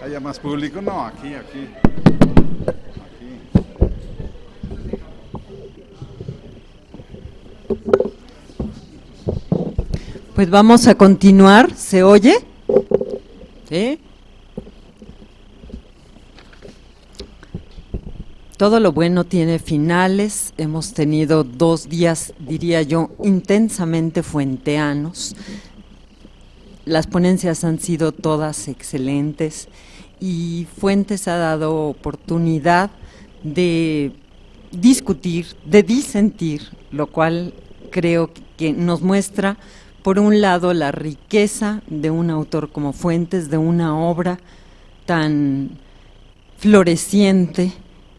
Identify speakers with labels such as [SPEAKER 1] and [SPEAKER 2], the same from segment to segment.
[SPEAKER 1] ¿Haya más público? No, aquí.
[SPEAKER 2] Pues vamos a continuar, ¿se oye? ¿Sí? Todo lo bueno tiene finales. Hemos tenido 2 días, diría yo, intensamente fuenteanos. Las ponencias han sido todas excelentes y Fuentes ha dado oportunidad de discutir, de disentir, lo cual creo que nos muestra, por un lado, la riqueza de un autor como Fuentes, de una obra tan floreciente,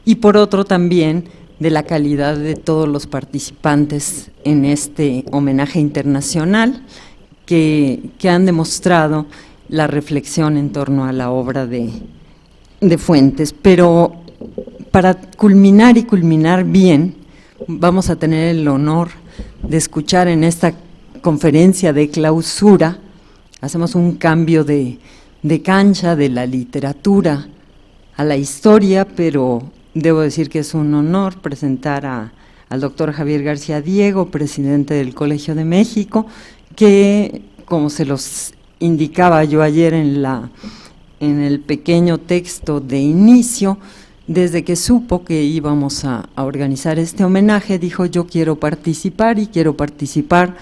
[SPEAKER 2] y por otro también de la calidad de todos los participantes en este homenaje internacional que han demostrado la reflexión en torno a la obra de Fuentes. Pero para culminar y culminar bien, vamos a tener el honor de escuchar en esta conferencia de clausura, hacemos un cambio de cancha de la literatura a la historia, pero debo decir que es un honor presentar al doctor Javier García Diego, presidente del Colegio de México, que, como se los indicaba yo ayer en el pequeño texto de inicio, desde que supo que íbamos a organizar este homenaje, dijo: yo quiero participar, y quiero participar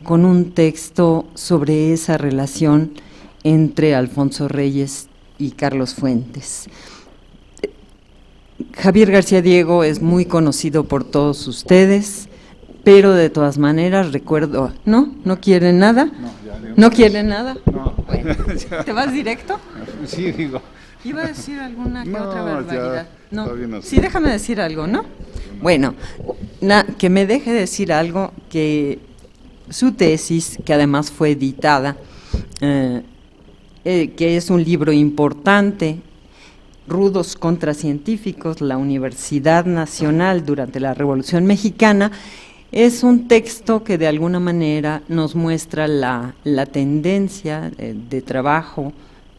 [SPEAKER 2] con un texto sobre esa relación entre Alfonso Reyes y Carlos Fuentes. Javier García Diego es muy conocido por todos ustedes, pero de todas maneras recuerdo… ¿No? ¿No quieren nada? ¿No quieren nada?
[SPEAKER 1] No.
[SPEAKER 2] Bueno, ¿te vas directo?
[SPEAKER 1] Sí, digo.
[SPEAKER 2] Iba a decir alguna que
[SPEAKER 1] No,
[SPEAKER 2] otra barbaridad.
[SPEAKER 1] ya,
[SPEAKER 2] No, sí, déjame decir algo, ¿no? Bueno, que me deje decir algo, que su tesis, que además fue editada, que es un libro importante, Rudos contracientíficos, la Universidad Nacional durante la Revolución Mexicana, es un texto que de alguna manera nos muestra la tendencia de trabajo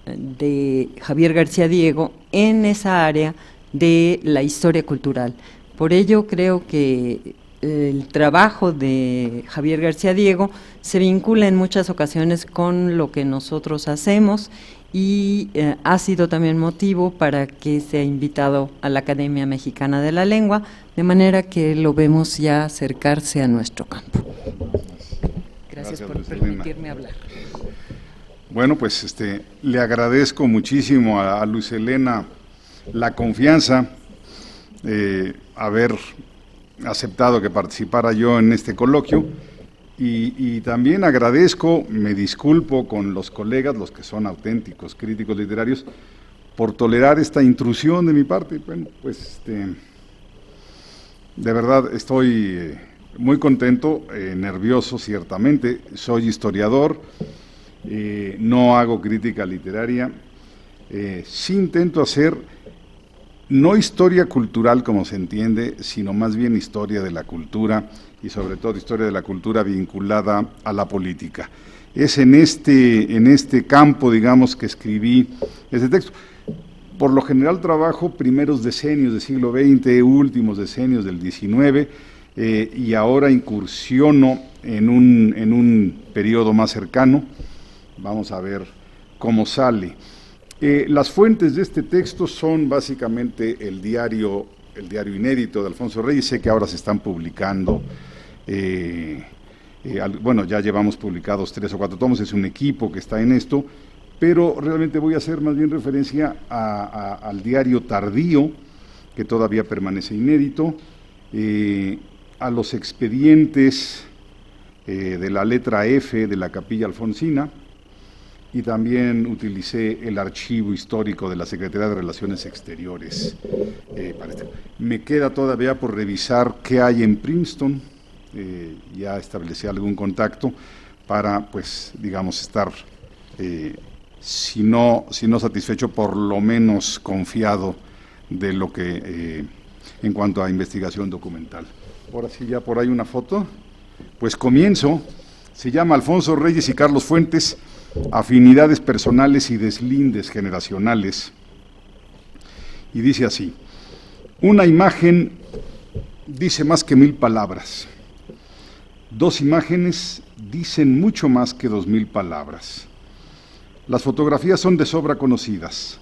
[SPEAKER 2] de Javier García Diego en esa área de la historia cultural. Por ello creo que el trabajo de Javier García Diego se vincula en muchas ocasiones con lo que nosotros hacemos, y ha sido también motivo para que sea invitado a la Academia Mexicana de la Lengua, de manera que lo vemos ya acercarse a nuestro campo. Gracias por permitirme hablar.
[SPEAKER 1] Bueno, pues le agradezco muchísimo a Luz Helena la confianza, haber aceptado que participara yo en este coloquio, y también agradezco, me disculpo con los colegas, los que son auténticos críticos literarios, por tolerar esta intrusión de mi parte. Bueno, pues de verdad estoy muy contento, nervioso ciertamente. Soy historiador, no hago crítica literaria, sí intento hacer no historia cultural como se entiende, sino más bien historia de la cultura, y sobre todo historia de la cultura vinculada a la política. Es en este campo, digamos, que escribí este texto. Por lo general trabajo primeros decenios del siglo XX, últimos decenios del XIX, y ahora incursiono en un periodo más cercano. Vamos a ver cómo sale. Las fuentes de este texto son básicamente el diario inédito de Alfonso Reyes. Sé que ahora se están publicando, bueno, ya llevamos publicados 3 o 4 tomos, es un equipo que está en esto, pero realmente voy a hacer más bien referencia al diario tardío, que todavía permanece inédito, a los expedientes de la letra F de la Capilla Alfonsina, y también utilicé el archivo histórico de la Secretaría de Relaciones Exteriores. Me queda todavía por revisar qué hay en Princeton, ya establecí algún contacto para, pues, digamos, estar, si no satisfecho, por lo menos confiado de lo que, en cuanto a investigación documental. Ahora sí, ya por ahí una foto. Pues comienzo. Se llama Alfonso Reyes y Carlos Fuentes, afinidades personales y deslindes generacionales. Y dice así: una imagen dice más que 1000 palabras. 2 imágenes dicen mucho más que 2000 palabras. Las fotografías son de sobra conocidas.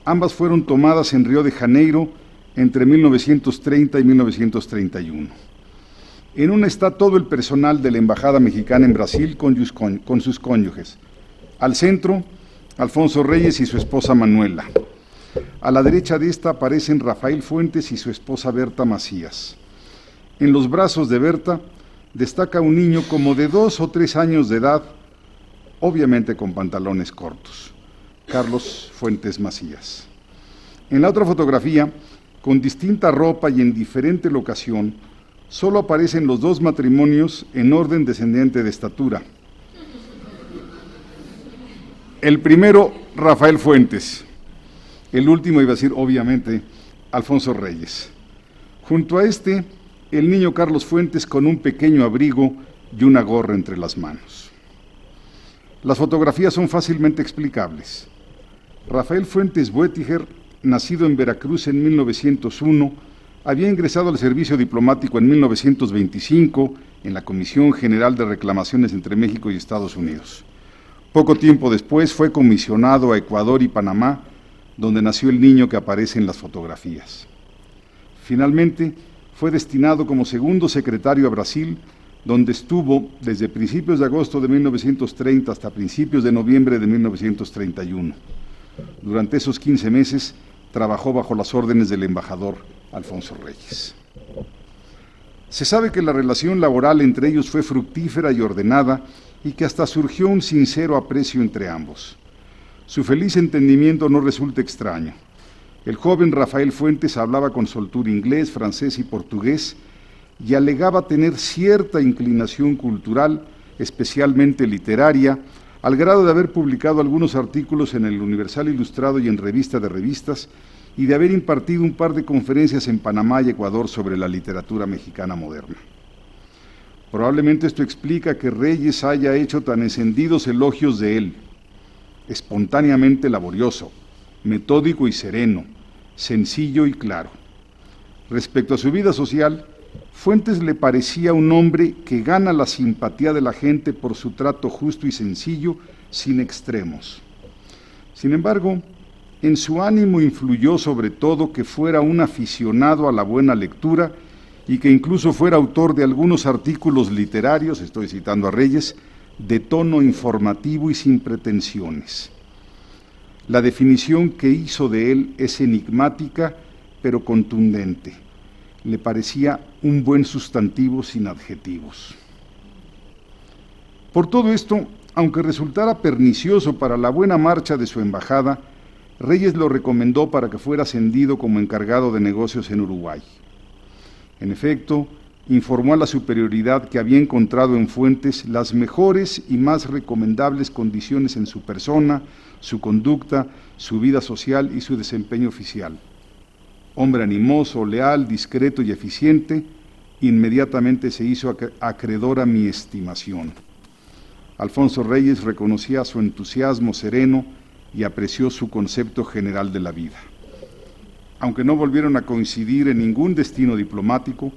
[SPEAKER 1] Ambas fueron tomadas en Río de Janeiro entre 1930 y 1931. En una está todo el personal de la Embajada Mexicana en Brasil con sus cónyuges. Al centro, Alfonso Reyes y su esposa Manuela. A la derecha de esta aparecen Rafael Fuentes y su esposa Berta Macías. En los brazos de Berta destaca un niño como de 2 o 3 años de edad, obviamente con pantalones cortos, Carlos Fuentes Macías. En la otra fotografía, con distinta ropa y en diferente locación, solo aparecen los 2 matrimonios en orden descendente de estatura. El primero, Rafael Fuentes. El último, iba a decir, obviamente, Alfonso Reyes. Junto a este, el niño Carlos Fuentes con un pequeño abrigo y una gorra entre las manos. Las fotografías son fácilmente explicables. Rafael Fuentes Boettiger, nacido en Veracruz en 1901, había ingresado al servicio diplomático en 1925 en la Comisión General de Reclamaciones entre México y Estados Unidos. Poco tiempo después fue comisionado a Ecuador y Panamá, donde nació el niño que aparece en las fotografías. Finalmente, fue destinado como segundo secretario a Brasil, donde estuvo desde principios de agosto de 1930 hasta principios de noviembre de 1931. Durante esos 15 meses, trabajó bajo las órdenes del embajador Alfonso Reyes. Se sabe que la relación laboral entre ellos fue fructífera y ordenada y que hasta surgió un sincero aprecio entre ambos. Su feliz entendimiento no resulta extraño. El joven Rafael Fuentes hablaba con soltura inglés, francés y portugués y alegaba tener cierta inclinación cultural, especialmente literaria, al grado de haber publicado algunos artículos en el Universal Ilustrado y en Revista de Revistas, y de haber impartido un par de conferencias en Panamá y Ecuador sobre la literatura mexicana moderna. Probablemente esto explica que Reyes haya hecho tan encendidos elogios de él: espontáneamente laborioso, metódico y sereno, sencillo y claro. Respecto a su vida social, Fuentes le parecía un hombre que gana la simpatía de la gente por su trato justo y sencillo, sin extremos. Sin embargo, en su ánimo influyó sobre todo que fuera un aficionado a la buena lectura y que incluso fuera autor de algunos artículos literarios, estoy citando a Reyes, de tono informativo y sin pretensiones. La definición que hizo de él es enigmática, pero contundente. Le parecía un buen sustantivo sin adjetivos. Por todo esto, aunque resultara pernicioso para la buena marcha de su embajada, Reyes lo recomendó para que fuera ascendido como encargado de negocios en Uruguay. En efecto, informó a la superioridad que había encontrado en Fuentes las mejores y más recomendables condiciones en su persona, su conducta, su vida social y su desempeño oficial. Hombre animoso, leal, discreto y eficiente, inmediatamente se hizo acreedor a mi estimación. Alfonso Reyes reconocía su entusiasmo sereno y apreció su concepto general de la vida. Aunque no volvieron a coincidir en ningún destino diplomático,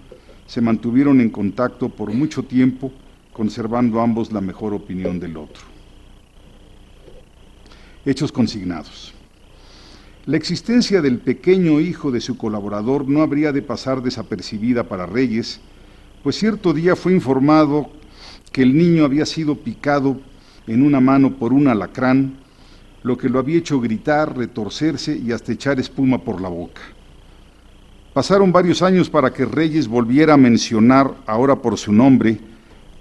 [SPEAKER 1] se mantuvieron en contacto por mucho tiempo, conservando ambos la mejor opinión del otro. Hechos consignados. La existencia del pequeño hijo de su colaborador no habría de pasar desapercibida para Reyes, pues cierto día fue informado que el niño había sido picado en una mano por un alacrán, lo que lo había hecho gritar, retorcerse y hasta echar espuma por la boca. Pasaron varios años para que Reyes volviera a mencionar, ahora por su nombre,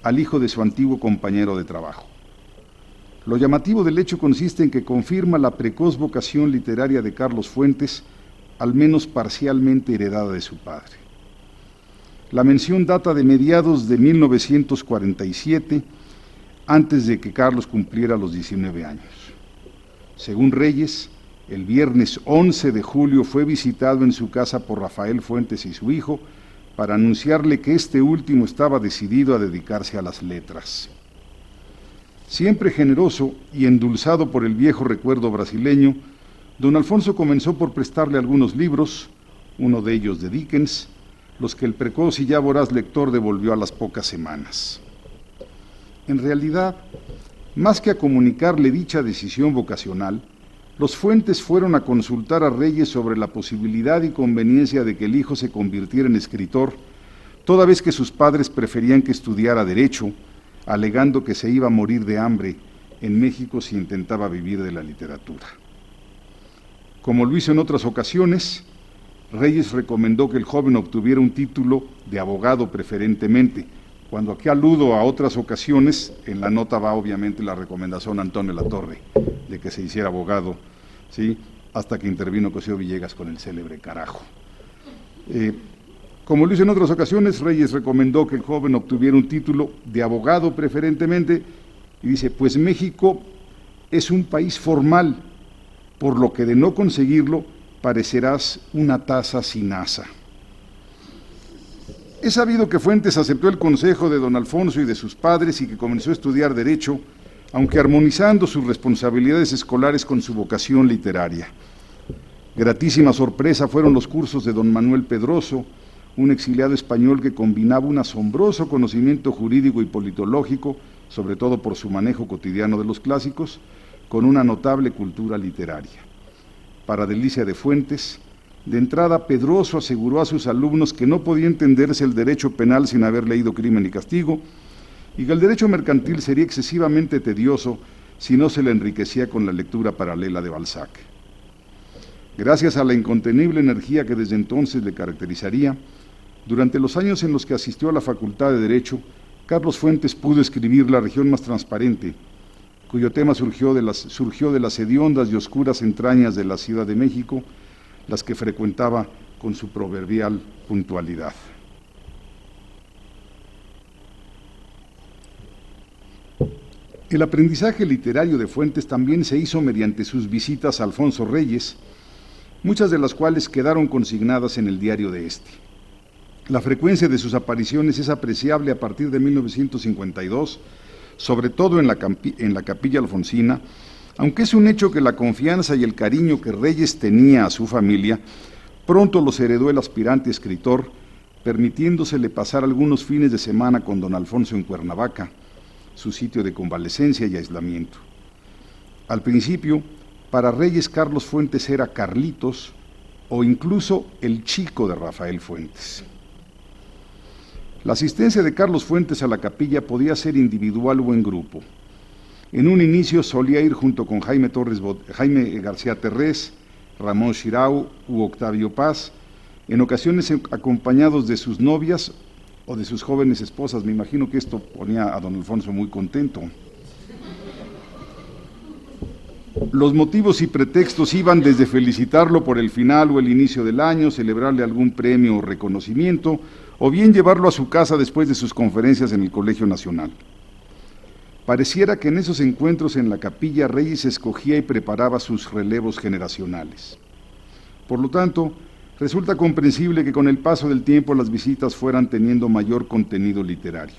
[SPEAKER 1] al hijo de su antiguo compañero de trabajo. Lo llamativo del hecho consiste en que confirma la precoz vocación literaria de Carlos Fuentes, al menos parcialmente heredada de su padre. La mención data de mediados de 1947, antes de que Carlos cumpliera los 19 años. Según Reyes, el viernes 11 de julio fue visitado en su casa por Rafael Fuentes y su hijo para anunciarle que este último estaba decidido a dedicarse a las letras. Siempre generoso y endulzado por el viejo recuerdo brasileño, don Alfonso comenzó por prestarle algunos libros, uno de ellos de Dickens, los que el precoz y ya voraz lector devolvió a las pocas semanas. En realidad, más que a comunicarle dicha decisión vocacional, los Fuentes fueron a consultar a Reyes sobre la posibilidad y conveniencia de que el hijo se convirtiera en escritor, toda vez que sus padres preferían que estudiara Derecho, alegando que se iba a morir de hambre en México si intentaba vivir de la literatura. Como lo hizo en otras ocasiones, Reyes recomendó que el joven obtuviera un título de abogado preferentemente. Cuando aquí aludo a otras ocasiones, en la nota va obviamente la recomendación a Antonio Latorre de que se hiciera abogado, ¿sí?, hasta que intervino Cosío Villegas con el célebre carajo. Como lo hizo en otras ocasiones, Reyes recomendó que el joven obtuviera un título de abogado preferentemente, y dice, pues México es un país formal, por lo que de no conseguirlo, parecerás una taza sin asa. Es sabido que Fuentes aceptó el consejo de don Alfonso y de sus padres y que comenzó a estudiar Derecho, aunque armonizando sus responsabilidades escolares con su vocación literaria. Gratísima sorpresa fueron los cursos de don Manuel Pedroso, un exiliado español que combinaba un asombroso conocimiento jurídico y politológico, sobre todo por su manejo cotidiano de los clásicos, con una notable cultura literaria. Para delicia de Fuentes, de entrada Pedroso aseguró a sus alumnos que no podía entenderse el derecho penal sin haber leído Crimen y Castigo, y que el derecho mercantil sería excesivamente tedioso si no se le enriquecía con la lectura paralela de Balzac. Gracias a la incontenible energía que desde entonces le caracterizaría, durante los años en los que asistió a la Facultad de Derecho, Carlos Fuentes pudo escribir La región más transparente, cuyo tema surgió de las hediondas y oscuras entrañas de la Ciudad de México, las que frecuentaba con su proverbial puntualidad. El aprendizaje literario de Fuentes también se hizo mediante sus visitas a Alfonso Reyes, muchas de las cuales quedaron consignadas en el diario de este. La frecuencia de sus apariciones es apreciable a partir de 1952, sobre todo en la Capilla Alfonsina, aunque es un hecho que la confianza y el cariño que Reyes tenía a su familia, pronto los heredó el aspirante escritor, permitiéndosele pasar algunos fines de semana con don Alfonso en Cuernavaca, su sitio de convalecencia y aislamiento. Al principio, para Reyes Carlos Fuentes era Carlitos o incluso el chico de Rafael Fuentes. La asistencia de Carlos Fuentes a la capilla podía ser individual o en grupo. En un inicio solía ir junto con Jaime García Terrés, Ramón Xirau u Octavio Paz, en ocasiones acompañados de sus novias o de sus jóvenes esposas. Me imagino que esto ponía a don Alfonso muy contento. Los motivos y pretextos iban desde felicitarlo por el final o el inicio del año, celebrarle algún premio o reconocimiento, o bien llevarlo a su casa después de sus conferencias en el Colegio Nacional. Pareciera que en esos encuentros en la capilla Reyes escogía y preparaba sus relevos generacionales. Por lo tanto, resulta comprensible que con el paso del tiempo las visitas fueran teniendo mayor contenido literario.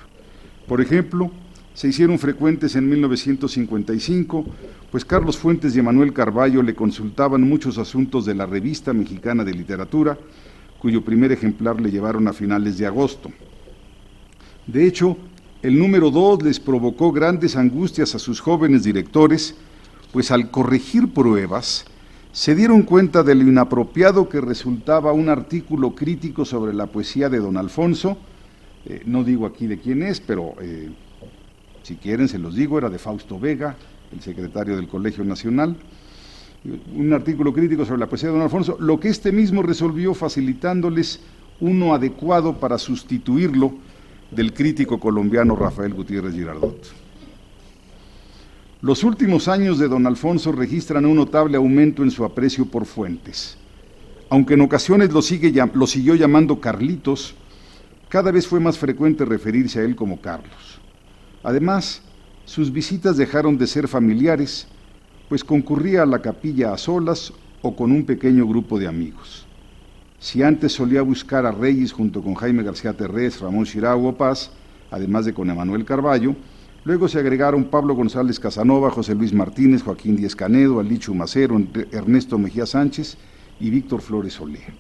[SPEAKER 1] Por ejemplo, se hicieron frecuentes en 1955, pues Carlos Fuentes y Emanuel Carballo le consultaban muchos asuntos de la Revista Mexicana de Literatura, cuyo primer ejemplar le llevaron a finales de agosto. De hecho, el número 2 les provocó grandes angustias a sus jóvenes directores, pues al corregir pruebas, se dieron cuenta de lo inapropiado que resultaba un artículo crítico sobre la poesía de don Alfonso. No digo aquí de quién es, pero si quieren se los digo, era de Fausto Vega, el secretario del Colegio Nacional. Un artículo crítico sobre la poesía de don Alfonso, lo que este mismo resolvió facilitándoles uno adecuado para sustituirlo del crítico colombiano Rafael Gutiérrez Girardot. Los últimos años de don Alfonso registran un notable aumento en su aprecio por Fuentes. Aunque en ocasiones lo siguió llamando Carlitos, cada vez fue más frecuente referirse a él como Carlos. Además, sus visitas dejaron de ser familiares, pues concurría a la capilla a solas o con un pequeño grupo de amigos. Si antes solía buscar a Reyes junto con Jaime García Terrés, Ramón Xirau o Paz, además de con Emanuel Carballo, Luego se agregaron Pablo González Casanova, José Luis Martínez, Joaquín Díez Canedo, Alichu Macero, Ernesto Mejía Sánchez y Víctor Flores Olea.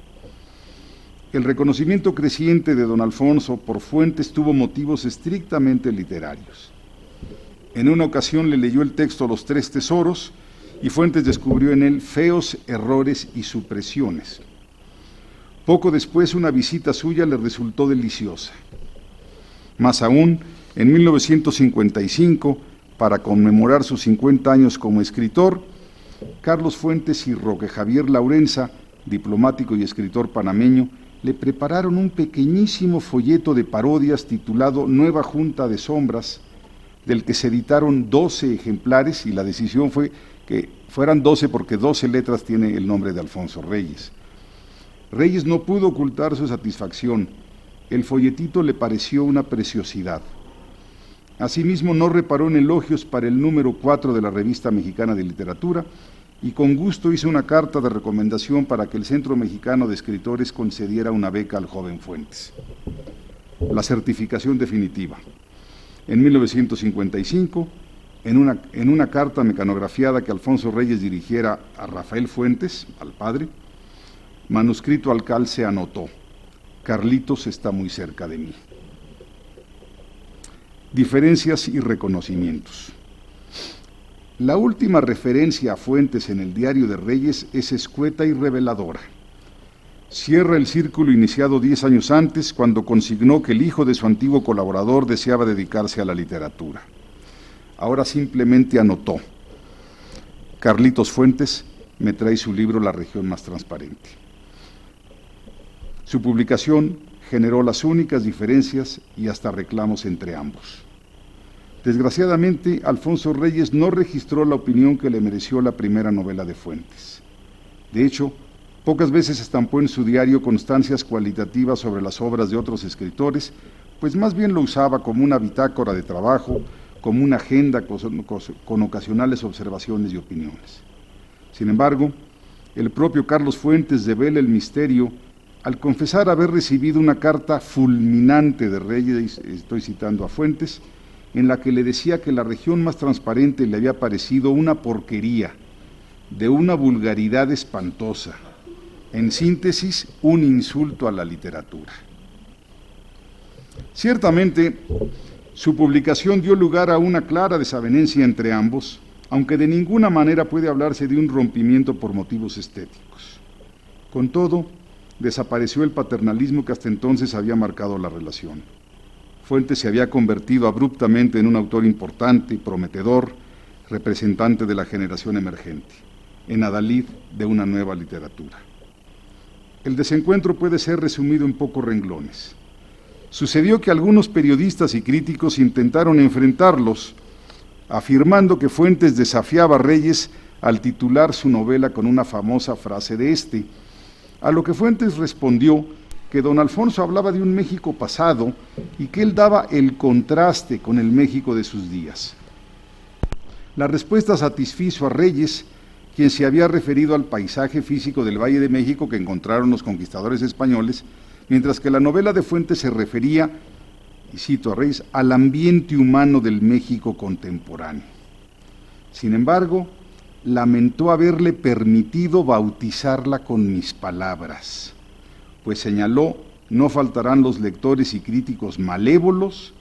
[SPEAKER 1] El reconocimiento creciente de don Alfonso por Fuentes tuvo motivos estrictamente literarios. En una ocasión le leyó el texto Los Tres Tesoros y Fuentes descubrió en él feos errores y supresiones. Poco después una visita suya le resultó deliciosa. Más aún, en 1955, para conmemorar sus 50 años como escritor, Carlos Fuentes y Roque Javier Laurenza, diplomático y escritor panameño, le prepararon un pequeñísimo folleto de parodias titulado Nueva Junta de Sombras, del que se editaron 12 ejemplares, y la decisión fue que fueran 12 porque 12 letras tiene el nombre de Alfonso Reyes. Reyes no pudo ocultar su satisfacción. El folletito le pareció una preciosidad. Asimismo, no reparó en elogios para el número 4 de la Revista Mexicana de Literatura y con gusto hizo una carta de recomendación para que el Centro Mexicano de Escritores concediera una beca al joven Fuentes. La certificación definitiva. En 1955, en una carta mecanografiada que Alfonso Reyes dirigiera a Rafael Fuentes, al padre, manuscrito al cal se anotó: Carlitos está muy cerca de mí. Diferencias y reconocimientos. La última referencia a Fuentes en el Diario de Reyes es escueta y reveladora. Cierra el círculo iniciado 10 años antes, cuando consignó que el hijo de su antiguo colaborador deseaba dedicarse a la literatura. Ahora simplemente anotó: Carlitos Fuentes me trae su libro La región más transparente. Su publicación generó las únicas diferencias y hasta reclamos entre ambos. Desgraciadamente, Alfonso Reyes no registró la opinión que le mereció la primera novela de Fuentes. De hecho, pocas veces estampó en su diario constancias cualitativas sobre las obras de otros escritores, pues más bien lo usaba como una bitácora de trabajo, como una agenda con ocasionales observaciones y opiniones. Sin embargo, el propio Carlos Fuentes devela el misterio al confesar haber recibido una carta fulminante de Reyes, estoy citando a Fuentes, en la que le decía que La región más transparente le había parecido una porquería, de una vulgaridad espantosa, en síntesis, un insulto a la literatura. Ciertamente, su publicación dio lugar a una clara desavenencia entre ambos, aunque de ninguna manera puede hablarse de un rompimiento por motivos estéticos. Con todo, desapareció el paternalismo que hasta entonces había marcado la relación. Fuentes se había convertido abruptamente en un autor importante y prometedor, representante de la generación emergente, en adalid de una nueva literatura. El desencuentro puede ser resumido en pocos renglones. Sucedió que algunos periodistas y críticos intentaron enfrentarlos, afirmando que Fuentes desafiaba a Reyes al titular su novela con una famosa frase de este, a lo que Fuentes respondió que don Alfonso hablaba de un México pasado y que él daba el contraste con el México de sus días. La respuesta satisfizo a Reyes, quien se había referido al paisaje físico del Valle de México que encontraron los conquistadores españoles, mientras que la novela de Fuentes se refería, y cito a Reyes, al ambiente humano del México contemporáneo. Sin embargo, lamentó haberle permitido bautizarla con mis palabras, pues señaló: no faltarán los lectores y críticos malévolos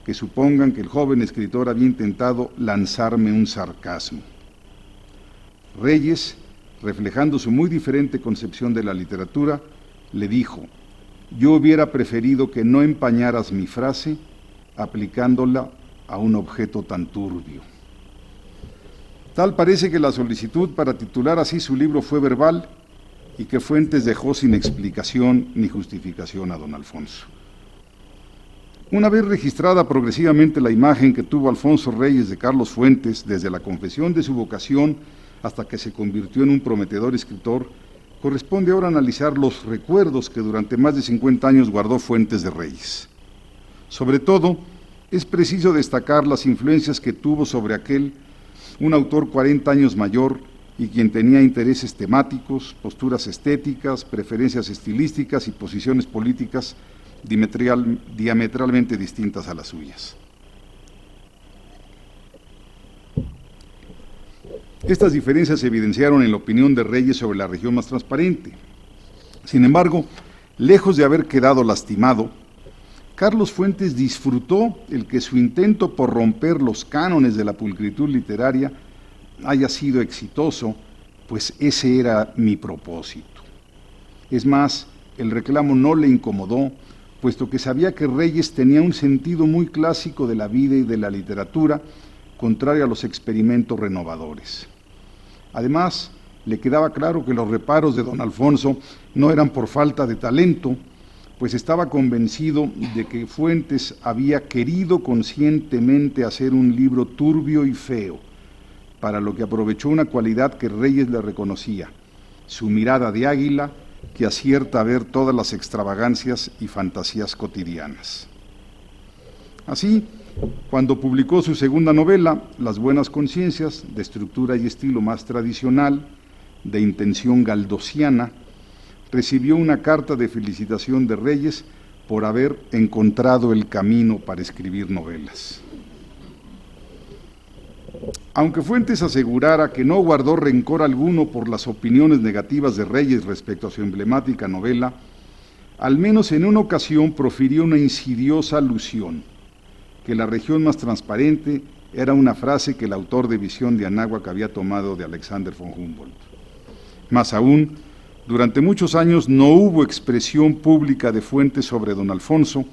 [SPEAKER 1] que supongan que el joven escritor había intentado lanzarme un sarcasmo. Reyes, reflejando su muy diferente concepción de la literatura, le dijo: yo hubiera preferido que no empañaras mi frase aplicándola a un objeto tan turbio. Tal parece que la solicitud para titular así su libro fue verbal y que Fuentes dejó sin explicación ni justificación a don Alfonso. Una vez registrada progresivamente la imagen que tuvo Alfonso Reyes de Carlos Fuentes desde la confesión de su vocación hasta que se convirtió en un prometedor escritor, corresponde ahora analizar los recuerdos que durante más de 50 años guardó Fuentes de Reyes. Sobre todo, es preciso destacar las influencias que tuvo sobre aquel, un autor 40 años mayor y quien tenía intereses temáticos, posturas estéticas, preferencias estilísticas y posiciones políticas diametralmente distintas a las suyas. Estas diferencias se evidenciaron en la opinión de Reyes sobre la región más transparente. Sin embargo, lejos de haber quedado lastimado, Carlos Fuentes disfrutó el que su intento por romper los cánones de la pulcritud literaria haya sido exitoso, pues ese era mi propósito. Es más, el reclamo no le incomodó, puesto que sabía que Reyes tenía un sentido muy clásico de la vida y de la literatura, contrario a los experimentos renovadores. Además, le quedaba claro que los reparos de don Alfonso no eran por falta de talento, pues estaba convencido de que Fuentes había querido conscientemente hacer un libro turbio y feo, para lo que aprovechó una cualidad que Reyes le reconocía, su mirada de águila que acierta a ver todas las extravagancias y fantasías cotidianas. Así, cuando publicó su segunda novela, Las buenas conciencias, de estructura y estilo más tradicional, de intención galdosiana, recibió una carta de felicitación de Reyes por haber encontrado el camino para escribir novelas. Aunque Fuentes asegurara que no guardó rencor alguno por las opiniones negativas de Reyes respecto a su emblemática novela, al menos en una ocasión profirió una insidiosa alusión, que la región más transparente era una frase que el autor de Visión de Anáhuac había tomado de Alexander von Humboldt. Más aún, durante muchos años no hubo expresión pública de Fuentes sobre don Alfonso,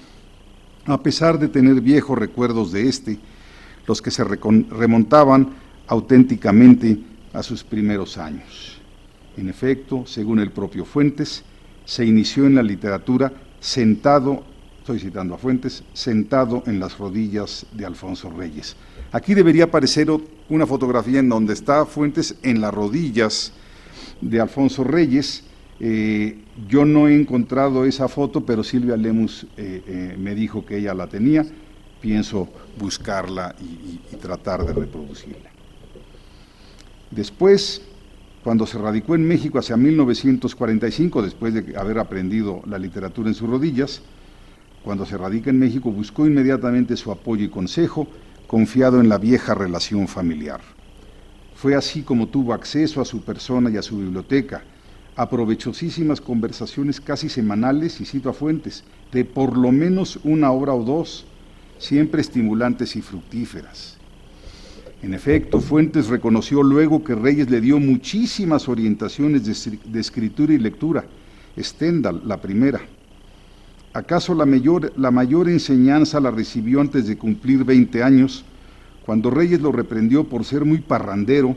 [SPEAKER 1] a pesar de tener viejos recuerdos de éste, los que se remontaban auténticamente a sus primeros años. En efecto, según el propio Fuentes, se inició en la literatura sentado, estoy citando a Fuentes, sentado en las rodillas de Alfonso Reyes. Aquí debería aparecer una fotografía en donde está Fuentes en las rodillas de Alfonso Reyes. Yo no he encontrado esa foto, pero Silvia Lemus me dijo que ella la tenía. Pienso buscarla y tratar de reproducirla. Después, cuando se radicó en México hacia 1945, después de haber aprendido la literatura en sus rodillas, cuando se radica en México buscó inmediatamente su apoyo y consejo, confiado en la vieja relación familiar. Fue así como tuvo acceso a su persona y a su biblioteca, a provechosísimas conversaciones casi semanales, y cito a Fuentes, de por lo menos una hora o dos, siempre estimulantes y fructíferas. En efecto, Fuentes reconoció luego que Reyes le dio muchísimas orientaciones de escritura y lectura, Stendhal, la primera. ¿Acaso la mayor enseñanza la recibió antes de cumplir 20 años, cuando Reyes lo reprendió por ser muy parrandero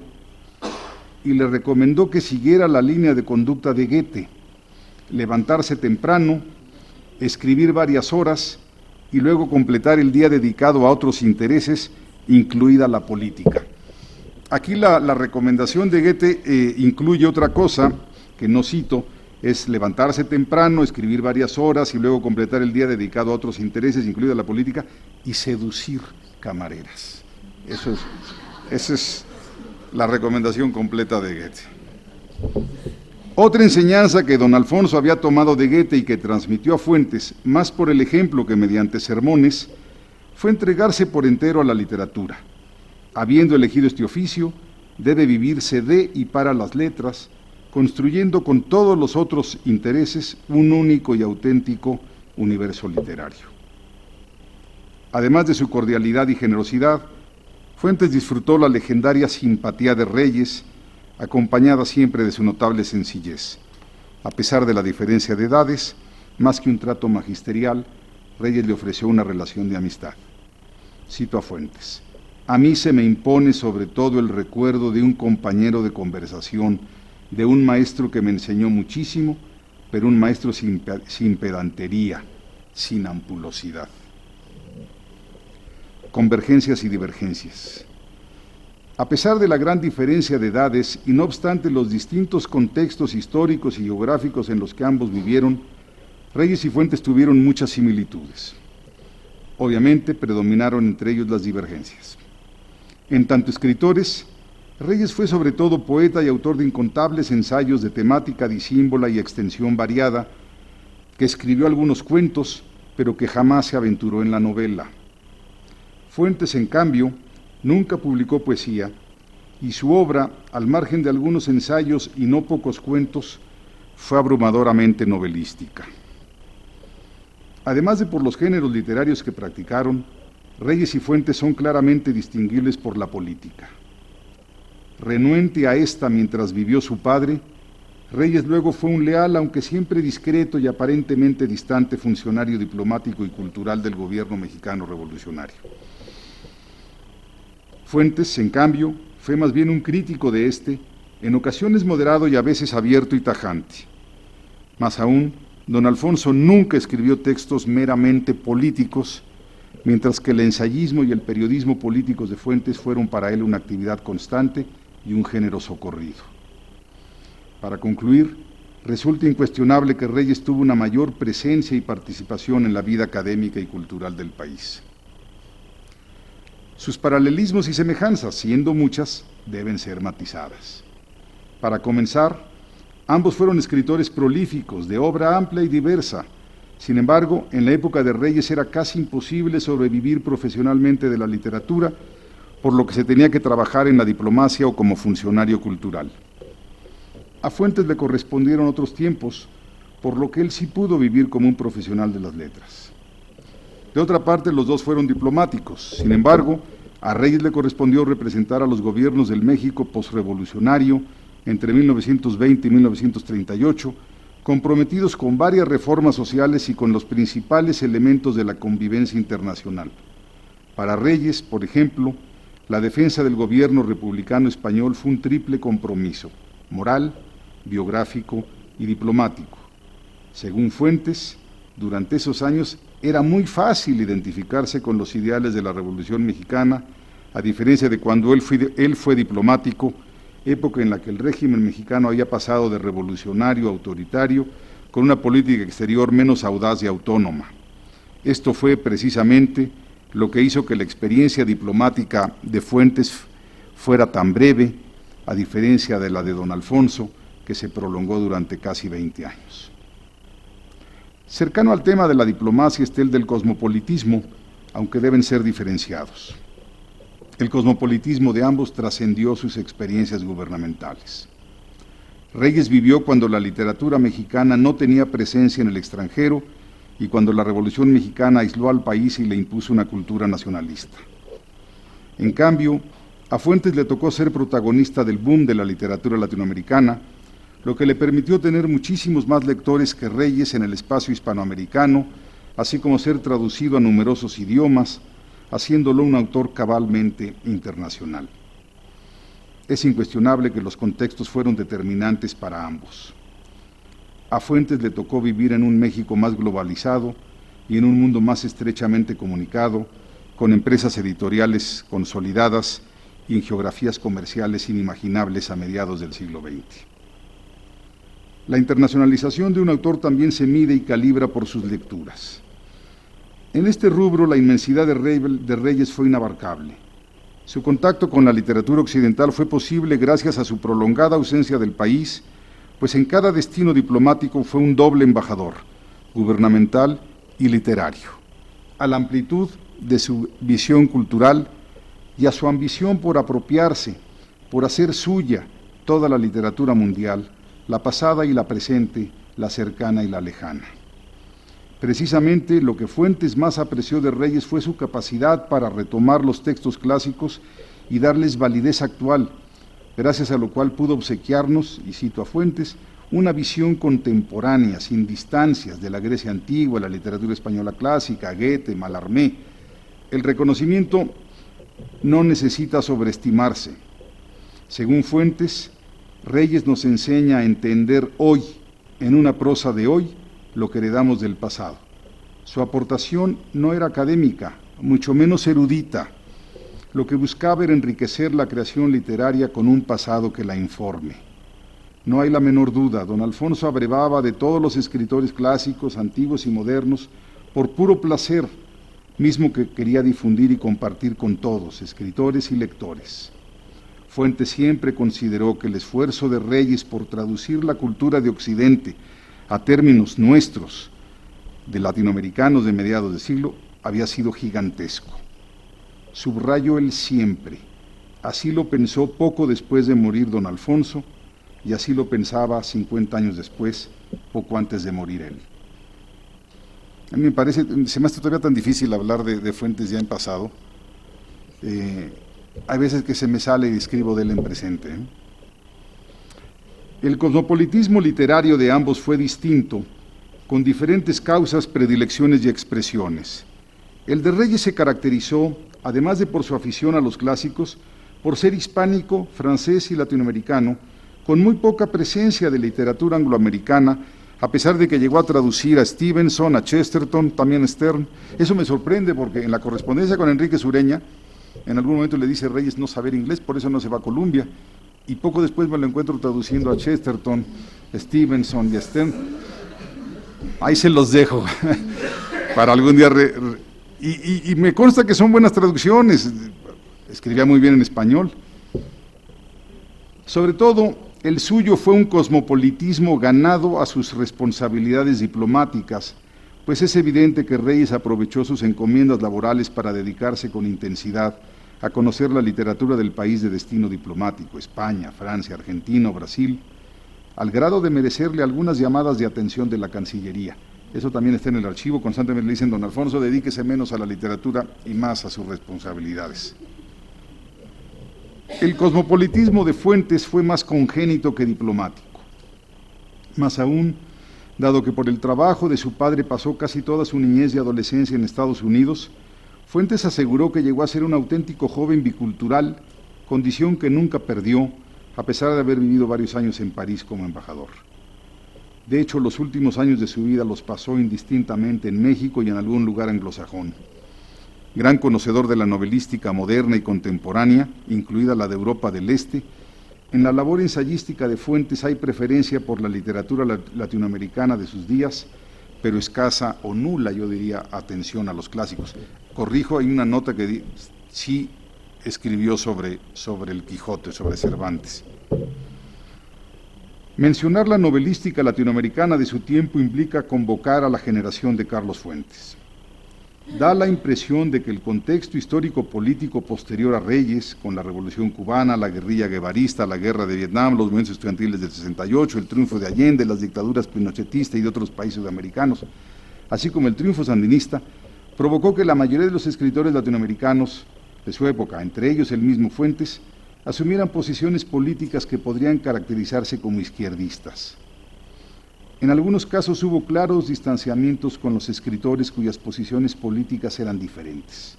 [SPEAKER 1] y le recomendó que siguiera la línea de conducta de Goethe, levantarse temprano, escribir varias horas y luego completar el día dedicado a otros intereses, incluida la política? Aquí la recomendación de Goethe incluye otra cosa que no cito, es levantarse temprano, escribir varias horas y luego completar el día dedicado a otros intereses, incluida la política, y seducir camareras. Esa es la recomendación completa de Goethe. Otra enseñanza que don Alfonso había tomado de Goethe y que transmitió a Fuentes, más por el ejemplo que mediante sermones, fue entregarse por entero a la literatura. Habiendo elegido este oficio, debe vivirse de y para las letras, construyendo con todos los otros intereses un único y auténtico universo literario. Además de su cordialidad y generosidad, Fuentes disfrutó la legendaria simpatía de Reyes, acompañada siempre de su notable sencillez. A pesar de la diferencia de edades, más que un trato magisterial, Reyes le ofreció una relación de amistad. Cito a Fuentes: a mí se me impone sobre todo el recuerdo de un compañero de conversación, de un maestro que me enseñó muchísimo, pero un maestro sin pedantería, sin ampulosidad. Convergencias y divergencias. A pesar de la gran diferencia de edades y no obstante los distintos contextos históricos y geográficos en los que ambos vivieron, Reyes y Fuentes tuvieron muchas similitudes. Obviamente predominaron entre ellos las divergencias. En tanto escritores, Reyes fue sobre todo poeta y autor de incontables ensayos de temática disímbola y extensión variada, que escribió algunos cuentos, pero que jamás se aventuró en la novela. Fuentes, en cambio, nunca publicó poesía y su obra, al margen de algunos ensayos y no pocos cuentos, fue abrumadoramente novelística. Además de por los géneros literarios que practicaron, Reyes y Fuentes son claramente distinguibles por la política. Renuente a esta mientras vivió su padre, Reyes luego fue un leal, aunque siempre discreto y aparentemente distante, funcionario diplomático y cultural del gobierno mexicano revolucionario. Fuentes, en cambio, fue más bien un crítico de este, en ocasiones moderado y a veces abierto y tajante. Más aún, don Alfonso nunca escribió textos meramente políticos, mientras que el ensayismo y el periodismo políticos de Fuentes fueron para él una actividad constante y un género socorrido. Para concluir, resulta incuestionable que Reyes tuvo una mayor presencia y participación en la vida académica y cultural del país. Sus paralelismos y semejanzas, siendo muchas, deben ser matizadas. Para comenzar, ambos fueron escritores prolíficos, de obra amplia y diversa. Sin embargo, en la época de Reyes era casi imposible sobrevivir profesionalmente de la literatura, por lo que se tenía que trabajar en la diplomacia o como funcionario cultural. A Fuentes le correspondieron otros tiempos, por lo que él sí pudo vivir como un profesional de las letras. De otra parte, los dos fueron diplomáticos. Sin embargo, a Reyes le correspondió representar a los gobiernos del México posrevolucionario entre 1920 y 1938, comprometidos con varias reformas sociales y con los principales elementos de la convivencia internacional. Para Reyes, por ejemplo, la defensa del gobierno republicano español fue un triple compromiso: moral, biográfico y diplomático. Según Fuentes, durante esos años era muy fácil identificarse con los ideales de la Revolución Mexicana, a diferencia de cuando él fue diplomático, época en la que el régimen mexicano había pasado de revolucionario a autoritario, con una política exterior menos audaz y autónoma. Esto fue precisamente lo que hizo que la experiencia diplomática de Fuentes fuera tan breve, a diferencia de la de don Alfonso, que se prolongó durante casi 20 años. Cercano al tema de la diplomacia está el del cosmopolitismo, aunque deben ser diferenciados. El cosmopolitismo de ambos trascendió sus experiencias gubernamentales. Reyes vivió cuando la literatura mexicana no tenía presencia en el extranjero y cuando la Revolución Mexicana aisló al país y le impuso una cultura nacionalista. En cambio, a Fuentes le tocó ser protagonista del boom de la literatura latinoamericana, lo que le permitió tener muchísimos más lectores que Reyes en el espacio hispanoamericano, así como ser traducido a numerosos idiomas, haciéndolo un autor cabalmente internacional. Es incuestionable que los contextos fueron determinantes para ambos. A Fuentes le tocó vivir en un México más globalizado y en un mundo más estrechamente comunicado, con empresas editoriales consolidadas y en geografías comerciales inimaginables a mediados del siglo XX. La internacionalización de un autor también se mide y calibra por sus lecturas. En este rubro, la inmensidad de Reyes fue inabarcable. Su contacto con la literatura occidental fue posible gracias a su prolongada ausencia del país, pues en cada destino diplomático fue un doble embajador, gubernamental y literario, a la amplitud de su visión cultural y a su ambición por apropiarse, por hacer suya toda la literatura mundial, la pasada y la presente, la cercana y la lejana. Precisamente lo que Fuentes más apreció de Reyes fue su capacidad para retomar los textos clásicos y darles validez actual, gracias a lo cual pudo obsequiarnos, y cito a Fuentes, una visión contemporánea, sin distancias, de la Grecia antigua, la literatura española clásica, Goethe, Mallarmé. El reconocimiento no necesita sobreestimarse. Según Fuentes, Reyes nos enseña a entender hoy, en una prosa de hoy, lo que heredamos del pasado. Su aportación no era académica, mucho menos erudita. Lo que buscaba era enriquecer la creación literaria con un pasado que la informe. No hay la menor duda, don Alfonso abrevaba de todos los escritores clásicos, antiguos y modernos, por puro placer, mismo que quería difundir y compartir con todos, escritores y lectores. Fuentes siempre consideró que el esfuerzo de Reyes por traducir la cultura de Occidente a términos nuestros, de latinoamericanos de mediados de siglo, había sido gigantesco. Subrayó él siempre: Así lo pensó poco después de morir don Alfonso, y así lo pensaba 50 años después, poco antes de morir él. A mí me parece, se me hace todavía tan difícil hablar de Fuentes ya en pasado. Hay veces que se me sale y escribo de él en presente. El cosmopolitismo literario de ambos fue distinto, con diferentes causas, predilecciones y expresiones. El de Reyes se caracterizó, además de por su afición a los clásicos, por ser hispánico, francés y latinoamericano, con muy poca presencia de literatura angloamericana, a pesar de que llegó a traducir a Stevenson, a Chesterton, también a Sterne. Eso me sorprende porque en la correspondencia con Enrique Sureña, en algún momento le dice Reyes no saber inglés, por eso no se va a Columbia, y poco después me lo encuentro traduciendo a Chesterton, a Stevenson y a Sterne. Ahí se los dejo, para algún día... Y me consta que son buenas traducciones, escribía muy bien en español. Sobre todo, el suyo fue un cosmopolitismo ganado a sus responsabilidades diplomáticas, pues es evidente que Reyes aprovechó sus encomiendas laborales para dedicarse con intensidad a conocer la literatura del país de destino diplomático, España, Francia, Argentina, Brasil, al grado de merecerle algunas llamadas de atención de la Cancillería. Eso también está en el archivo, constantemente le dicen, don Alfonso, dedíquese menos a la literatura y más a sus responsabilidades. El cosmopolitismo de Fuentes fue más congénito que diplomático. Más aún, dado que por el trabajo de su padre pasó casi toda su niñez y adolescencia en Estados Unidos, Fuentes aseguró que llegó a ser un auténtico joven bicultural, condición que nunca perdió, a pesar de haber vivido varios años en París como embajador. De hecho, los últimos años de su vida los pasó indistintamente en México y en algún lugar anglosajón. Gran conocedor de la novelística moderna y contemporánea, incluida la de Europa del Este, en la labor ensayística de Fuentes hay preferencia por la literatura latinoamericana de sus días, pero escasa o nula, yo diría, atención a los clásicos. Corrijo, hay una nota que sí escribió sobre el Quijote, sobre Cervantes. Mencionar la novelística latinoamericana de su tiempo implica convocar a la generación de Carlos Fuentes. Da la impresión de que el contexto histórico-político posterior a Reyes, con la Revolución Cubana, la guerrilla guevarista, la guerra de Vietnam, los movimientos estudiantiles del 68, el triunfo de Allende, las dictaduras pinochetistas y de otros países sudamericanos, así como el triunfo sandinista, provocó que la mayoría de los escritores latinoamericanos de su época, entre ellos el mismo Fuentes, asumieran posiciones políticas que podrían caracterizarse como izquierdistas. En algunos casos hubo claros distanciamientos con los escritores cuyas posiciones políticas eran diferentes.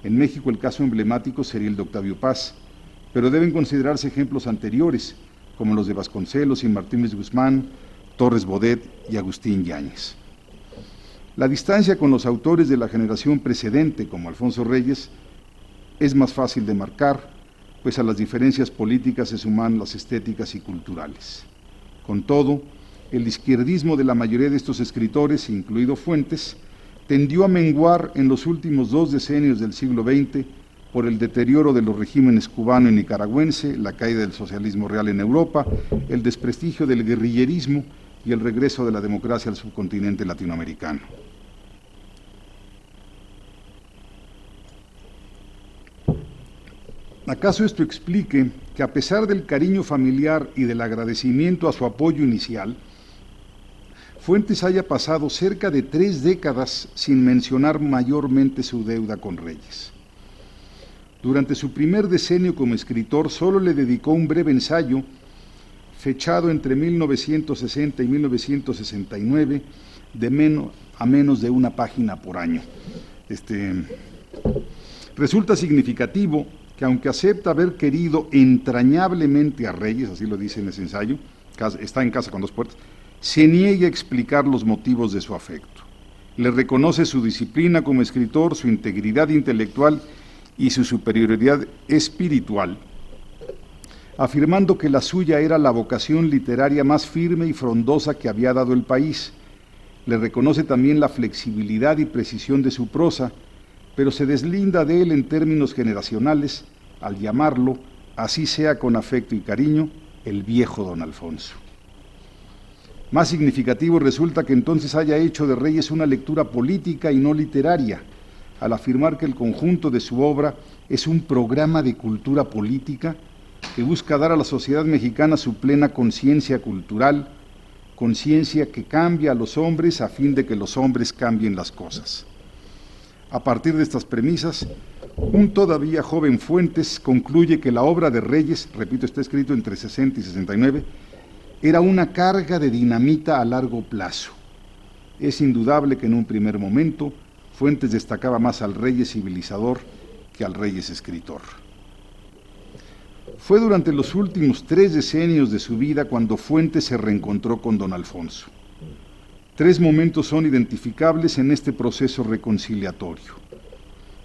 [SPEAKER 1] En México el caso emblemático sería el de Octavio Paz, pero deben considerarse ejemplos anteriores, como los de Vasconcelos y Martínez Guzmán, Torres Bodet y Agustín Yáñez. La distancia con los autores de la generación precedente, como Alfonso Reyes, es más fácil de marcar, pues a las diferencias políticas se suman las estéticas y culturales. Con todo, el izquierdismo de la mayoría de estos escritores, incluido Fuentes, tendió a menguar en los últimos 2 decenios del siglo XX por el deterioro de los regímenes cubano y nicaragüense, la caída del socialismo real en Europa, el desprestigio del guerrillerismo y el regreso de la democracia al subcontinente latinoamericano. ¿Acaso esto explique que a pesar del cariño familiar y del agradecimiento a su apoyo inicial, Fuentes haya pasado cerca de 3 décadas sin mencionar mayormente su deuda con Reyes? Durante su primer decenio como escritor solo le dedicó un breve ensayo, fechado entre 1960 y 1969, a menos de 1 página por año. Resulta significativo que aunque acepta haber querido entrañablemente a Reyes, así lo dice en ese ensayo, está en Casa con 2 puertas, se niegue a explicar los motivos de su afecto. Le reconoce su disciplina como escritor, su integridad intelectual y su superioridad espiritual, afirmando que la suya era la vocación literaria más firme y frondosa que había dado el país. Le reconoce también la flexibilidad y precisión de su prosa, pero se deslinda de él en términos generacionales al llamarlo, así sea con afecto y cariño, el viejo don Alfonso. Más significativo resulta que entonces haya hecho de Reyes una lectura política y no literaria, al afirmar que el conjunto de su obra es un programa de cultura política que busca dar a la sociedad mexicana su plena conciencia cultural, conciencia que cambia a los hombres a fin de que los hombres cambien las cosas. A partir de estas premisas, un todavía joven Fuentes concluye que la obra de Reyes, repito, está escrito entre 60 y 69, era una carga de dinamita a largo plazo. Es indudable que en un primer momento Fuentes destacaba más al Reyes civilizador que al Reyes escritor. Fue durante los últimos 3 decenios de su vida cuando Fuentes se reencontró con don Alfonso. 3 momentos son identificables en este proceso reconciliatorio.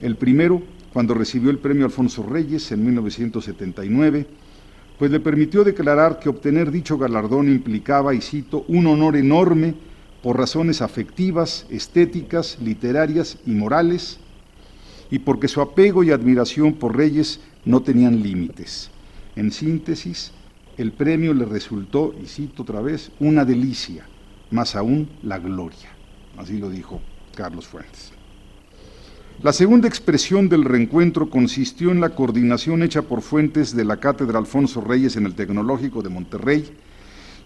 [SPEAKER 1] El primero, cuando recibió el premio Alfonso Reyes en 1979, pues le permitió declarar que obtener dicho galardón implicaba, y cito, un honor enorme por razones afectivas, estéticas, literarias y morales, y porque su apego y admiración por Reyes no tenían límites. En síntesis, el premio le resultó, y cito otra vez, una delicia, más aún la gloria. Así lo dijo Carlos Fuentes. La segunda expresión del reencuentro consistió en la coordinación hecha por Fuentes de la Cátedra Alfonso Reyes en el Tecnológico de Monterrey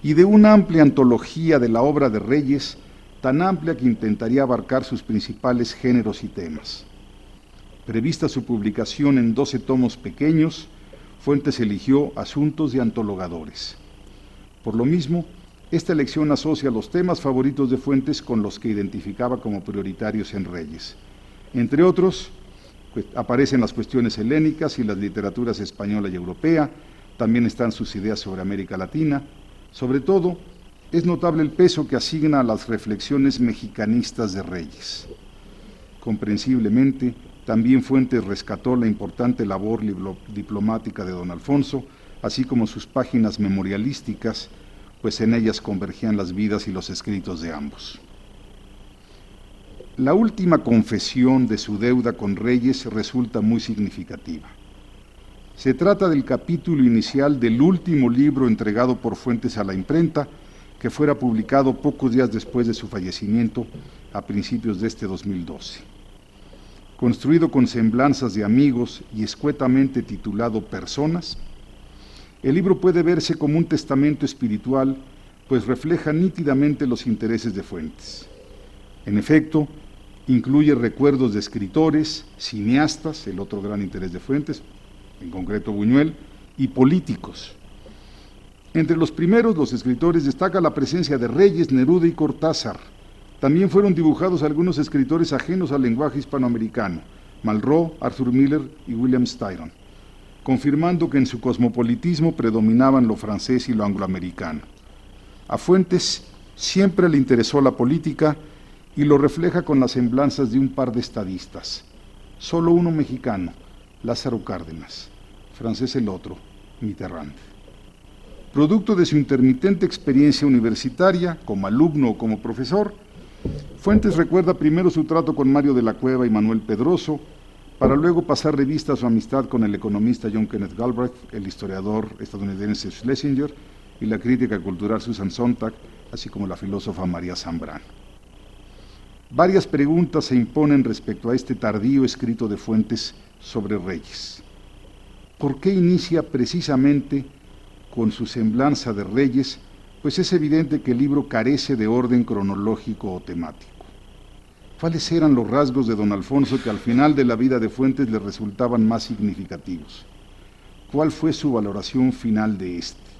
[SPEAKER 1] y de una amplia antología de la obra de Reyes, tan amplia que intentaría abarcar sus principales géneros y temas. Prevista su publicación en 12 tomos pequeños, Fuentes eligió asuntos de antologadores. Por lo mismo, esta elección asocia los temas favoritos de Fuentes con los que identificaba como prioritarios en Reyes. Entre otros, pues, aparecen las cuestiones helénicas y las literaturas española y europea, también están sus ideas sobre América Latina. Sobre todo, es notable el peso que asigna a las reflexiones mexicanistas de Reyes. Comprensiblemente, también Fuentes rescató la importante labor diplomática de don Alfonso, así como sus páginas memorialísticas, pues en ellas convergían las vidas y los escritos de ambos. La última confesión de su deuda con Reyes resulta muy significativa. Se trata del capítulo inicial del último libro entregado por Fuentes a la imprenta, que fuera publicado pocos días después de su fallecimiento, a principios de este 2012. Construido con semblanzas de amigos y escuetamente titulado Personas, el libro puede verse como un testamento espiritual, pues refleja nítidamente los intereses de Fuentes. En efecto, incluye recuerdos de escritores, cineastas, el otro gran interés de Fuentes, en concreto Buñuel, y políticos. Entre los primeros, los escritores, destaca la presencia de Reyes, Neruda y Cortázar. También fueron dibujados algunos escritores ajenos al lenguaje hispanoamericano, Malraux, Arthur Miller y William Styron, confirmando que en su cosmopolitismo predominaban lo francés y lo angloamericano. A Fuentes siempre le interesó la política y lo refleja con las semblanzas de un par de estadistas, solo uno mexicano, Lázaro Cárdenas, francés el otro, Mitterrand. Producto de su intermitente experiencia universitaria, como alumno o como profesor, Fuentes recuerda primero su trato con Mario de la Cueva y Manuel Pedroso, para luego pasar revista a su amistad con el economista John Kenneth Galbraith, el historiador estadounidense Schlesinger y la crítica cultural Susan Sontag, así como la filósofa María Zambrano. Varias preguntas se imponen respecto a este tardío escrito de Fuentes sobre Reyes. ¿Por qué inicia precisamente con su semblanza de Reyes? Pues es evidente que el libro carece de orden cronológico o temático. ¿Cuáles eran los rasgos de don Alfonso que al final de la vida de Fuentes le resultaban más significativos? ¿Cuál fue su valoración final de este?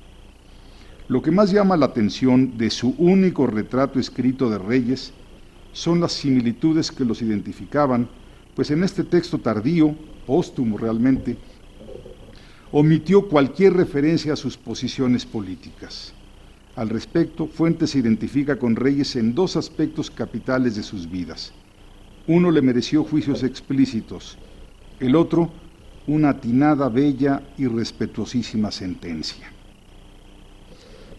[SPEAKER 1] Lo que más llama la atención de su único retrato escrito de Reyes son las similitudes que los identificaban, pues en este texto tardío, póstumo realmente, omitió cualquier referencia a sus posiciones políticas. Al respecto, Fuentes se identifica con Reyes en 2 aspectos capitales de sus vidas. Uno le mereció juicios explícitos, el otro, una atinada, bella y respetuosísima sentencia.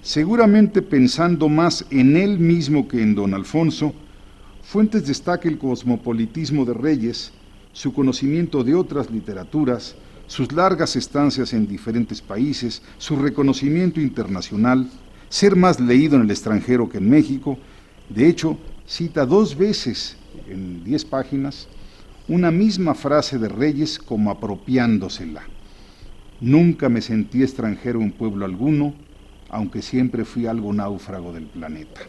[SPEAKER 1] Seguramente pensando más en él mismo que en don Alfonso, Fuentes destaca el cosmopolitismo de Reyes, su conocimiento de otras literaturas, sus largas estancias en diferentes países, su reconocimiento internacional, ser más leído en el extranjero que en México. De hecho, cita 2 veces, en 10 páginas, una misma frase de Reyes como apropiándosela. Nunca me sentí extranjero en pueblo alguno, aunque siempre fui algo náufrago del planeta.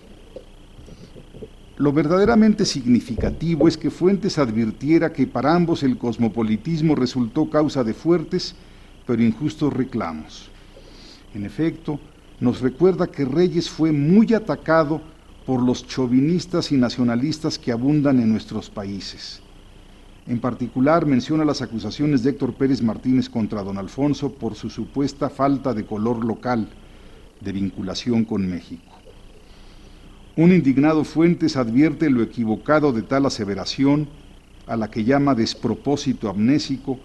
[SPEAKER 1] Lo verdaderamente significativo es que Fuentes advirtiera que para ambos el cosmopolitismo resultó causa de fuertes pero injustos reclamos. En efecto, nos recuerda que Reyes fue muy atacado por los chauvinistas y nacionalistas que abundan en nuestros países. En particular, menciona las acusaciones de Héctor Pérez Martínez contra don Alfonso por su supuesta falta de color local, de vinculación con México. Un indignado Fuentes advierte lo equivocado de tal aseveración, a la que llama despropósito amnésico,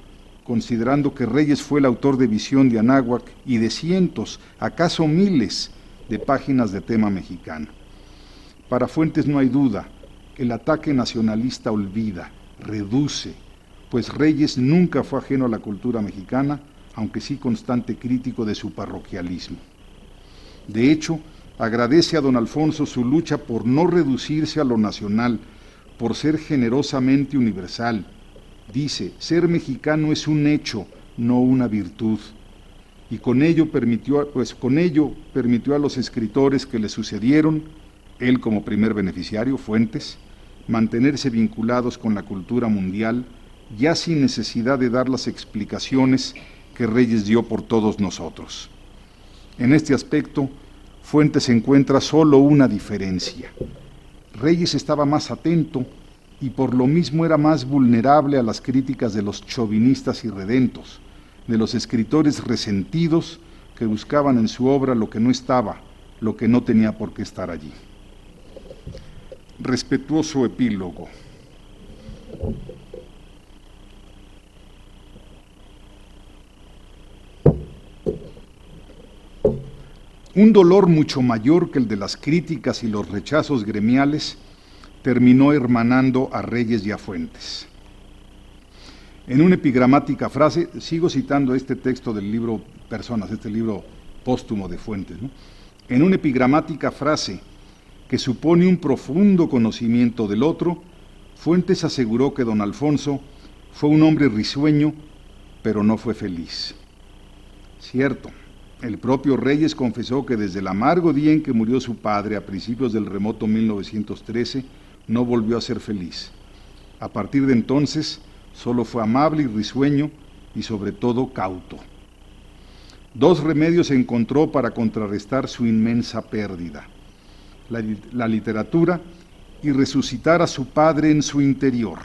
[SPEAKER 1] considerando que Reyes fue el autor de Visión de Anáhuac y de cientos, acaso miles, de páginas de tema mexicano. Para Fuentes no hay duda, el ataque nacionalista olvida, reduce, pues Reyes nunca fue ajeno a la cultura mexicana, aunque sí constante crítico de su parroquialismo. De hecho, agradece a don Alfonso su lucha por no reducirse a lo nacional, por ser generosamente universal. Dice, ser mexicano es un hecho, no una virtud. Y con ello permitió a los escritores que le sucedieron, él como primer beneficiario, Fuentes, mantenerse vinculados con la cultura mundial, ya sin necesidad de dar las explicaciones que Reyes dio por todos nosotros. En este aspecto, Fuentes encuentra solo una diferencia. Reyes estaba más atento y por lo mismo era más vulnerable a las críticas de los chauvinistas irredentos, de los escritores resentidos que buscaban en su obra lo que no estaba, lo que no tenía por qué estar allí. Respetuoso epílogo. Un dolor mucho mayor que el de las críticas y los rechazos gremiales terminó hermanando a Reyes y a Fuentes. En una epigramática frase, sigo citando este texto del libro Personas, este libro póstumo de Fuentes, ¿no? En una epigramática frase que supone un profundo conocimiento del otro, Fuentes aseguró que don Alfonso fue un hombre risueño, pero no fue feliz. Cierto, el propio Reyes confesó que desde el amargo día en que murió su padre, a principios del remoto 1913, no volvió a ser feliz. A partir de entonces, solo fue amable y risueño y sobre todo cauto. Dos remedios encontró para contrarrestar su inmensa pérdida: la literatura y resucitar a su padre en su interior.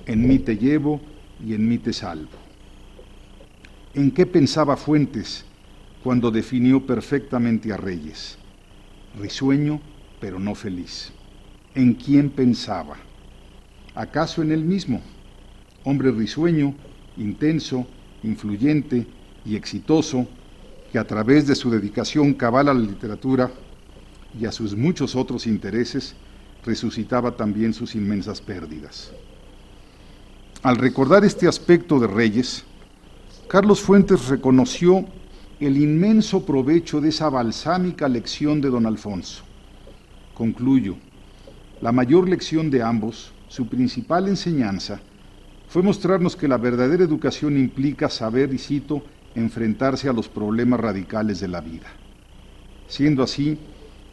[SPEAKER 1] En mí te llevo y en mí te salvo. ¿En qué pensaba Fuentes cuando definió perfectamente a Reyes? Risueño, pero no feliz. ¿En quién pensaba? ¿Acaso en él mismo? Hombre risueño, intenso, influyente y exitoso, que a través de su dedicación cabal a la literatura y a sus muchos otros intereses, resucitaba también sus inmensas pérdidas. Al recordar este aspecto de Reyes, Carlos Fuentes reconoció el inmenso provecho de esa balsámica lección de don Alfonso. Concluyo, la mayor lección de ambos, su principal enseñanza, fue mostrarnos que la verdadera educación implica saber, y cito, enfrentarse a los problemas radicales de la vida. Siendo así,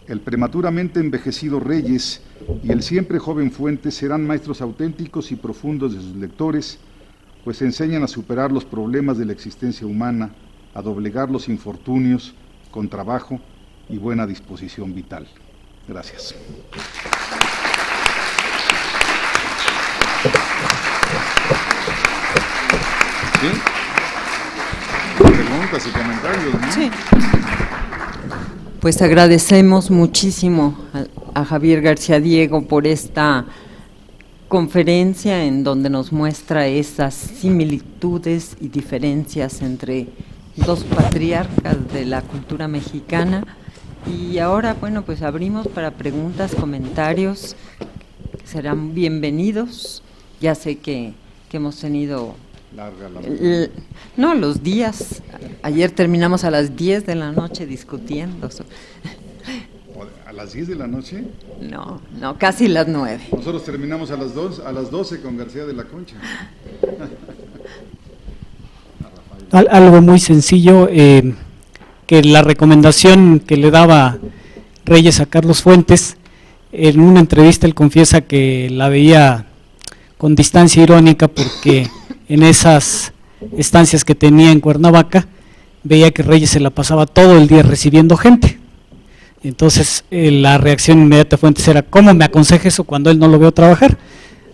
[SPEAKER 1] el prematuramente envejecido Reyes y el siempre joven Fuentes serán maestros auténticos y profundos de sus lectores, pues enseñan a superar los problemas de la existencia humana, a doblegar los infortunios con trabajo y buena disposición vital. Gracias. ¿Sí? Preguntas y comentarios, ¿no?
[SPEAKER 2] Sí. Pues agradecemos muchísimo a Javier García Diego por esta conferencia en donde nos muestra esas similitudes y diferencias entre dos patriarcas de la cultura mexicana. Y ahora, bueno, pues abrimos para preguntas, comentarios, serán bienvenidos. Ya sé que hemos tenido los días. Ayer terminamos a las 10 de la noche discutiendo.
[SPEAKER 1] A las 10 de la noche?
[SPEAKER 2] No, casi las 9.
[SPEAKER 1] Nosotros terminamos a las 12 con García de la Concha.
[SPEAKER 3] Algo muy sencillo, que la recomendación que le daba Reyes a Carlos Fuentes, en una entrevista él confiesa que la veía con distancia irónica porque en esas estancias que tenía en Cuernavaca veía que Reyes se la pasaba todo el día recibiendo gente. Entonces la reacción inmediata de Fuentes era: ¿cómo me aconseja eso cuando él no lo veo trabajar?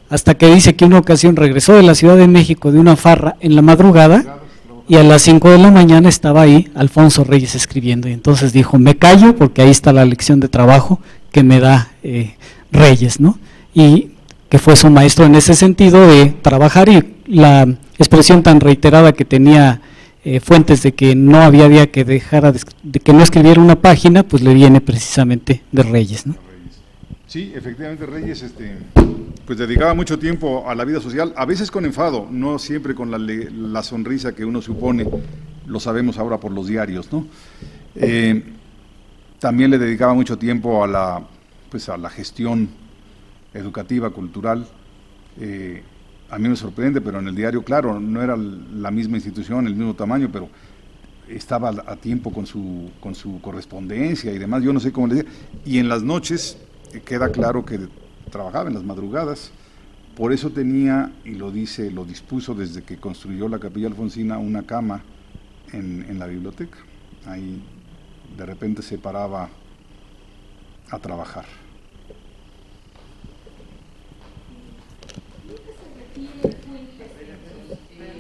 [SPEAKER 3] Hasta que dice que una ocasión regresó de la Ciudad de México de una farra en la madrugada y a las 5 de la mañana estaba ahí Alfonso Reyes escribiendo, y entonces dijo: me callo porque ahí está la lección de trabajo que me da Reyes, ¿no? Y que fue su maestro en ese sentido de trabajar, y la expresión tan reiterada que tenía Fuentes de que no había día que dejara de que no escribiera una página, pues le viene precisamente de Reyes, ¿no?
[SPEAKER 1] Sí, efectivamente Reyes pues dedicaba mucho tiempo a la vida social, a veces con enfado, no siempre con la sonrisa que uno supone, lo sabemos ahora por los diarios, ¿no? También le dedicaba mucho tiempo a la gestión educativa, cultural. A mí me sorprende, pero en el diario, claro, no era la misma institución, el mismo tamaño, pero estaba a tiempo con su correspondencia y demás, yo no sé cómo le decía. Y en las noches queda claro que trabajaba en las madrugadas, por eso tenía, y lo dispuso desde que construyó la Capilla Alfonsina, una cama en la biblioteca. Ahí de repente se paraba a trabajar.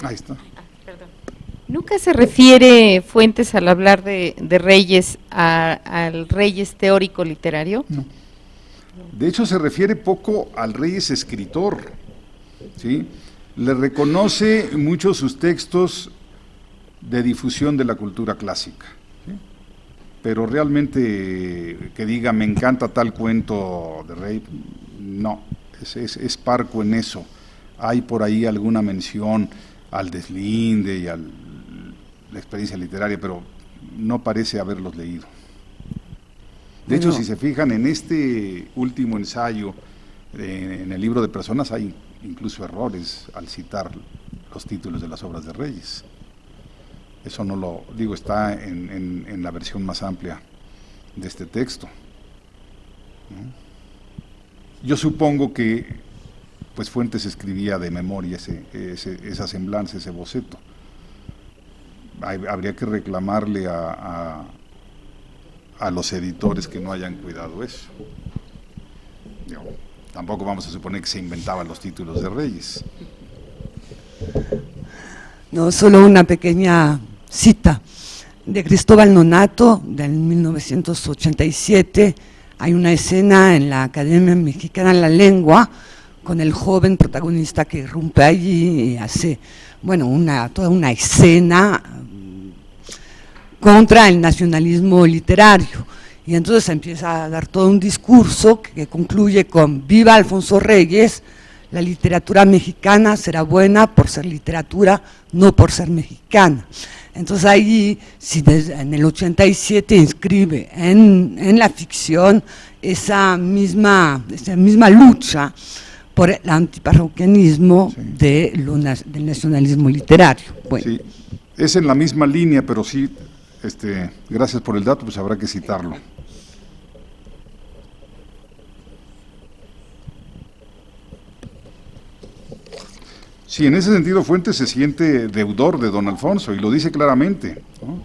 [SPEAKER 1] Ahí está.
[SPEAKER 4] ¿Nunca se refiere Fuentes al hablar de Reyes al Reyes teórico literario?
[SPEAKER 1] No. De hecho, se refiere poco al Reyes escritor, ¿sí? Le reconoce mucho sus textos de difusión de la cultura clásica, ¿sí? Pero realmente que diga me encanta tal cuento de Rey, no, es parco en eso. Hay por ahí alguna mención al deslinde y a la experiencia literaria, pero no parece haberlos leído. De hecho, si se fijan en este último ensayo, en el libro de Personas, hay incluso errores al citar los títulos de las obras de Reyes. Eso no lo digo, está en la versión más amplia de este texto, ¿no? Yo supongo que pues Fuentes escribía de memoria esa semblanza, ese boceto. Habría que reclamarle a los editores que no hayan cuidado eso. Tampoco vamos a suponer que se inventaban los títulos de Reyes.
[SPEAKER 5] No, solo una pequeña cita de Cristóbal Nonato del 1987. Hay una escena en la Academia Mexicana de la Lengua con el joven protagonista que irrumpe allí y hace, bueno, toda una escena contra el nacionalismo literario, y entonces empieza a dar todo un discurso que concluye con: viva Alfonso Reyes, la literatura mexicana será buena por ser literatura, no por ser mexicana. Entonces ahí, si en el 87 inscribe en la ficción esa misma lucha por el antiparroquianismo, sí, del nacionalismo literario. Bueno.
[SPEAKER 1] Sí, es en la misma línea, pero sí, gracias por el dato, pues habrá que citarlo. Sí, en ese sentido Fuentes se siente deudor de don Alfonso y lo dice claramente, ¿no?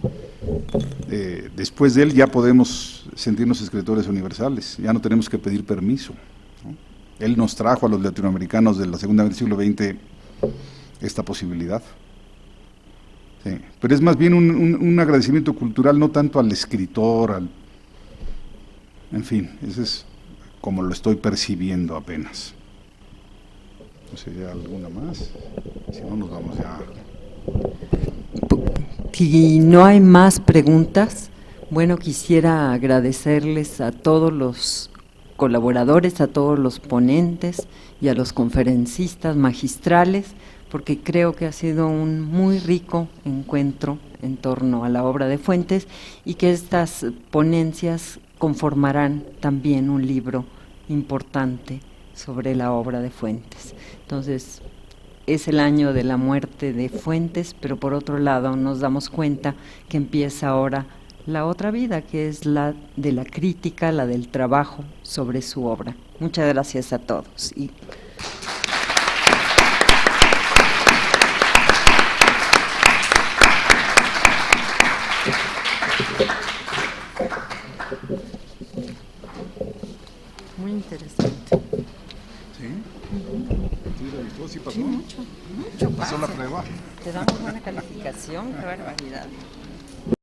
[SPEAKER 1] Después de él ya podemos sentirnos escritores universales, ya no tenemos que pedir permiso, ¿no? Él nos trajo a los latinoamericanos de la segunda mitad del siglo XX esta posibilidad. Sí, pero es más bien un agradecimiento cultural, no tanto al escritor, en fin, ese es como lo estoy percibiendo apenas. No sé, ¿ya alguna más? Si no, nos vamos ya.
[SPEAKER 2] Si no hay más preguntas, bueno, quisiera agradecerles a todos los colaboradores, a todos los ponentes y a los conferencistas magistrales, porque creo que ha sido un muy rico encuentro en torno a la obra de Fuentes, y que estas ponencias conformarán también un libro importante sobre la obra de Fuentes. Entonces, es el año de la muerte de Fuentes, pero por otro lado nos damos cuenta que empieza ahora la otra vida, que es la de la crítica, la del trabajo sobre su obra. Muchas gracias a todos. Muy interesante.
[SPEAKER 1] ¿Sí? ¿Sí le gustó? ¿Sí pasó?
[SPEAKER 2] Sí, mucho
[SPEAKER 1] ¿Pasó la prueba?
[SPEAKER 2] Te damos buena calificación, qué barbaridad.